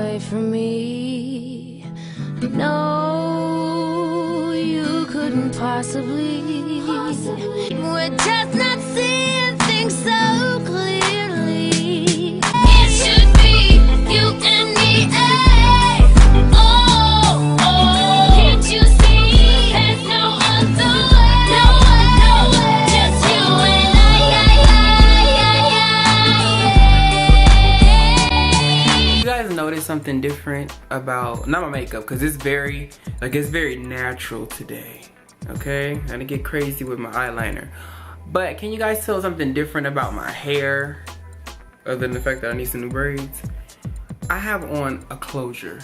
away from me. No, you couldn't possibly. We're just not seeing things so clearly. It should be you and me. Oh, oh, can't you see? There's no other way. No way, no way. Just you and I. You guys notice something different about, not my makeup, because it's very natural today. Okay, I didn't get crazy with my eyeliner, but can you guys tell something different about my hair other than the fact that I need some new braids? I have on a closure.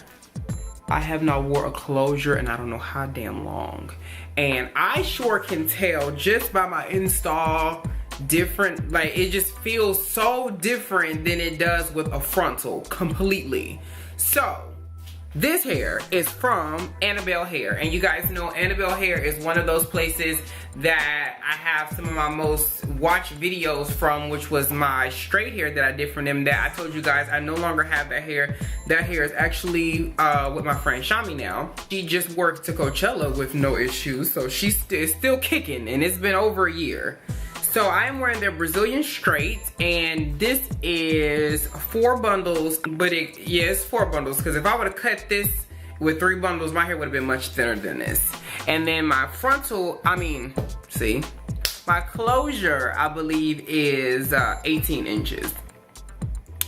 I have not wore a closure and I don't know how damn long, and I sure can tell just by my install different. Like, it just feels so different than it does with a frontal completely. So this hair is from Annabelle Hair, and you guys know Annabelle Hair is one of those places that I have some of my most watched videos from, which was my straight hair that I did from them that I told you guys I no longer have that hair. That hair is actually with my friend Shami now. She just worked to Coachella with no issues, so she's still kicking, and it's been over a year. So I am wearing their Brazilian straight, and this is 4 bundles, but it's 4 bundles, because if I would have cut this with 3 bundles, my hair would have been much thinner than this. And then my frontal, my closure, I believe, is 18 inches.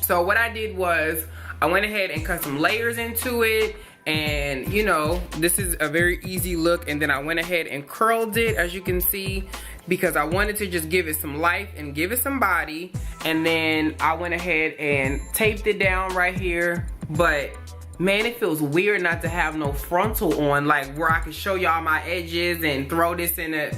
So what I did was I went ahead and cut some layers into it. And you know, this is a very easy look, and then I went ahead and curled it, as you can see, because I wanted to just give it some life and give it some body. And then I went ahead and taped it down right here. But man, it feels weird not to have no frontal on, like where I can show y'all my edges and throw this in it.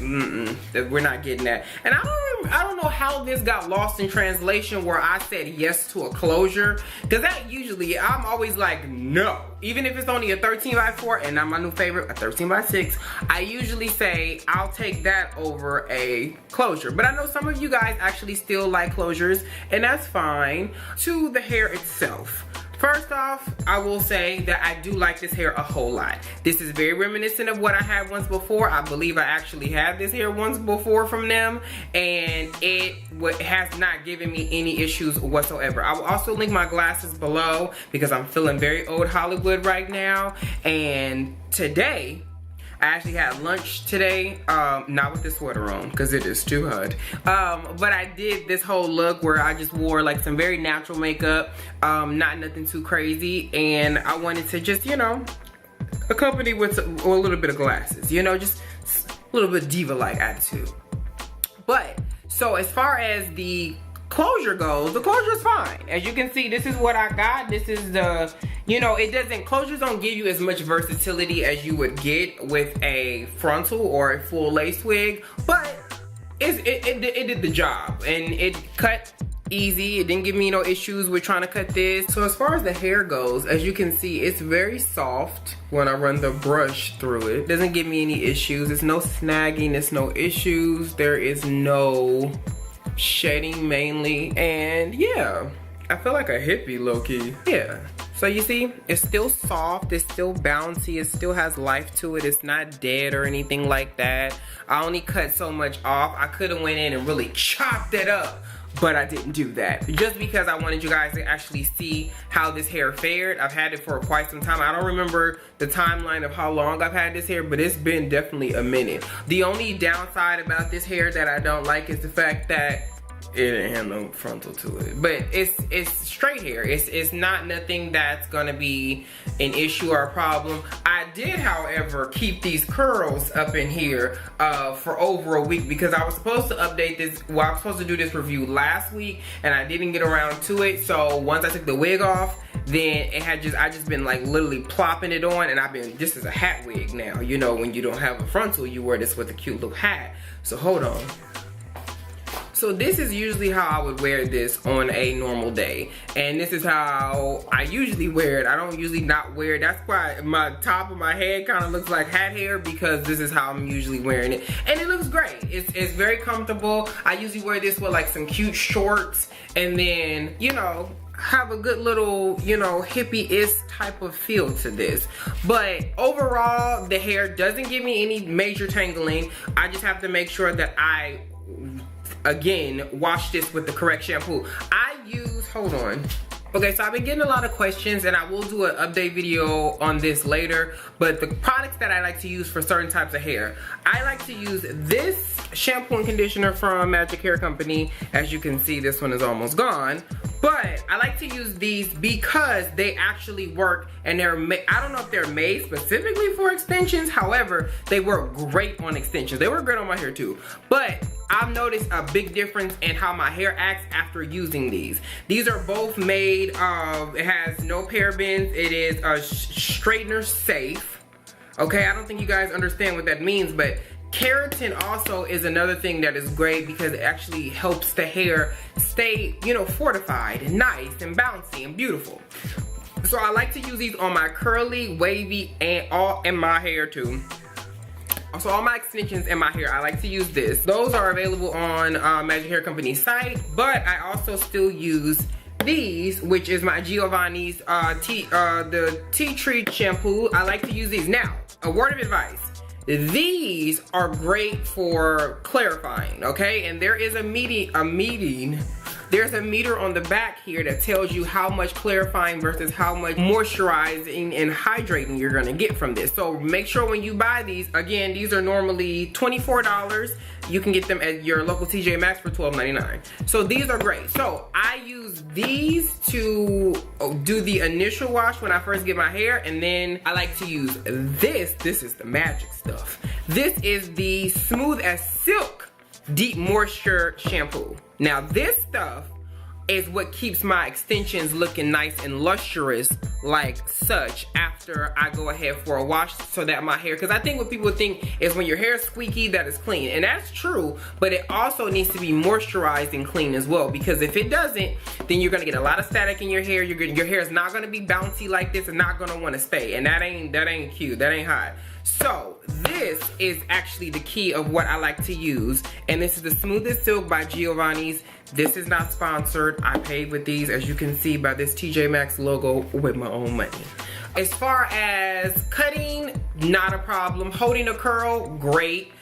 We're not getting that. And I don't know how this got lost in translation where I said yes to a closure, because that usually, I'm always like no. Even if it's only a 13x4, and not my new favorite, a 13x6, I usually say I'll take that over a closure. But I know some of you guys actually still like closures, and that's fine. To the hair itself. First off, I will say that I do like this hair a whole lot. This is very reminiscent of what I had once before. I believe I actually had this hair once before from them, and it has not given me any issues whatsoever. I will also link my glasses below because I'm feeling very old Hollywood right now. And today, I actually had lunch today, not with this sweater on because it is too hot. But I did this whole look where I just wore like some very natural makeup, not nothing too crazy. And I wanted to just, you know, accompany with a little bit of glasses, you know, just a little bit diva-like attitude. But, so as far as the closure goes, the closure is fine. As you can see, this is what I got. This is the, you know, closures don't give you as much versatility as you would get with a frontal or a full lace wig, but it did the job, and it cut easy. It didn't give me no issues with trying to cut this. So as far as the hair goes, as you can see, it's very soft when I run the brush through it. It doesn't give me any issues. It's no snagging, it's no issues. There is no shedding mainly, and yeah, I feel like a hippie low-key. Yeah, so you see, it's still soft, it's still bouncy, it still has life to it. It's not dead or anything like that. I only cut so much off. I could have went in and really chopped it up, but I didn't do that just because I wanted you guys to actually see how this hair fared. I've had it for quite some time. I don't remember the timeline of how long I've had this hair, but it's been definitely a minute. The only downside about this hair that I don't like is the fact that it didn't have no frontal to it, but it's straight hair. It's not nothing that's gonna be an issue or a problem. I did, however, keep these curls up in here for over a week because I was supposed to update this. Well, I was supposed to do this review last week, and I didn't get around to it. So once I took the wig off, then I just been like literally plopping it on, and this is a hat wig now. You know, when you don't have a frontal, you wear this with a cute little hat. So hold on. So this is usually how I would wear this on a normal day. And this is how I usually wear it. I don't usually not wear it. That's why my top of my head kind of looks like hat hair, because this is how I'm usually wearing it. And it looks great. It's very comfortable. I usually wear this with like some cute shorts. And then, you know, have a good little, you know, hippie-ish type of feel to this. But overall, the hair doesn't give me any major tangling. I just have to make sure that I, again, wash this with the correct shampoo. I use, hold on. Okay, so I've been getting a lot of questions, and I will do an update video on this later, but the products that I like to use for certain types of hair. I like to use this shampoo and conditioner from Magic Hair Company. As you can see, this one is almost gone. But I like to use these because they actually work, and they're I don't know if they're made specifically for extensions. However, they work great on extensions. They work great on my hair too. But I've noticed a big difference in how my hair acts after using these. These are both made of, it has no parabens. It is a straightener safe. Okay, I don't think you guys understand what that means, but keratin also is another thing that is great because it actually helps the hair stay, you know, fortified and nice and bouncy and beautiful. So I like to use these on my curly, wavy, and all in my hair too. So all my extensions in my hair, I like to use this. Those are available on Magic Hair Company's site, but I also still use these, which is my Giovanni's the tea tree shampoo. I like to use these. Now, a word of advice. These are great for clarifying, okay? And there is there's a meter on the back here that tells you how much clarifying versus how much moisturizing and hydrating you're gonna get from this. So make sure when you buy these, again, these are normally $24. You can get them at your local TJ Maxx for $12.99. So these are great. So I use these to do the initial wash when I first get my hair, and then I like to use this. This is the magic stuff. This is the Smooth as Silk Deep Moisture Shampoo. Now this stuff is what keeps my extensions looking nice and lustrous like such after I go ahead for a wash, so that my hair, because I think what people think is when your hair is squeaky that it's clean, and that's true, but it also needs to be moisturized and clean as well, because if it doesn't, then you're gonna get a lot of static in your hair. Your hair is not gonna be bouncy like this and not gonna want to stay, and that ain't cute, that ain't hot. So this is actually the key of what I like to use, and this is the Smoothest Silk by Giovanni's. This is not sponsored. I paid with these, as you can see by this TJ Maxx logo, with my own money. As far as cutting, not a problem. Holding a curl, great.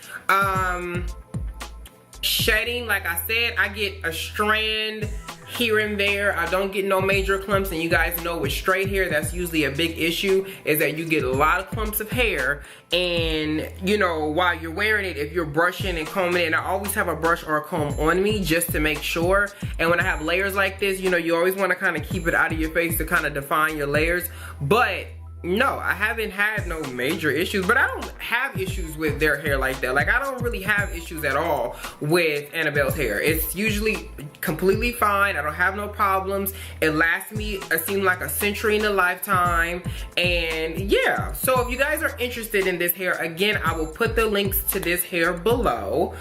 Shedding, like I said, I get a strand here and there. I don't get no major clumps, and you guys know with straight hair, that's usually a big issue, is that you get a lot of clumps of hair, and you know, while you're wearing it, if you're brushing and combing it, and I always have a brush or a comb on me just to make sure. And when I have layers like this, you know, you always want to kind of keep it out of your face to kind of define your layers. But no, I haven't had no major issues, but I don't have issues with their hair like that. Like, I don't really have issues at all with Annabelle's hair. It's usually completely fine. I don't have no problems. It lasts me, it seems like a century in a lifetime. And yeah, so if you guys are interested in this hair, again, I will put the links to this hair below.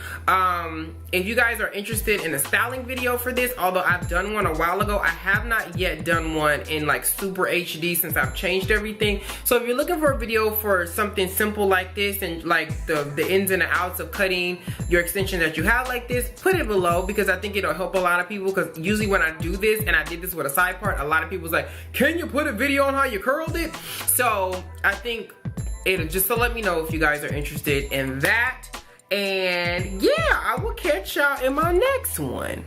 If you guys are interested in a styling video for this, although I've done one a while ago, I have not yet done one in like super HD since I've changed everything. So if you're looking for a video for something simple like this, and like the ins and the outs of cutting your extension that you have like this, put it below, because I think it'll help a lot of people. Because usually when I do this, and I did this with a side part, a lot of people's like, can you put a video on how you curled it? So I think it'll just, so let me know if you guys are interested in that. And yeah, I will catch y'all in my next one.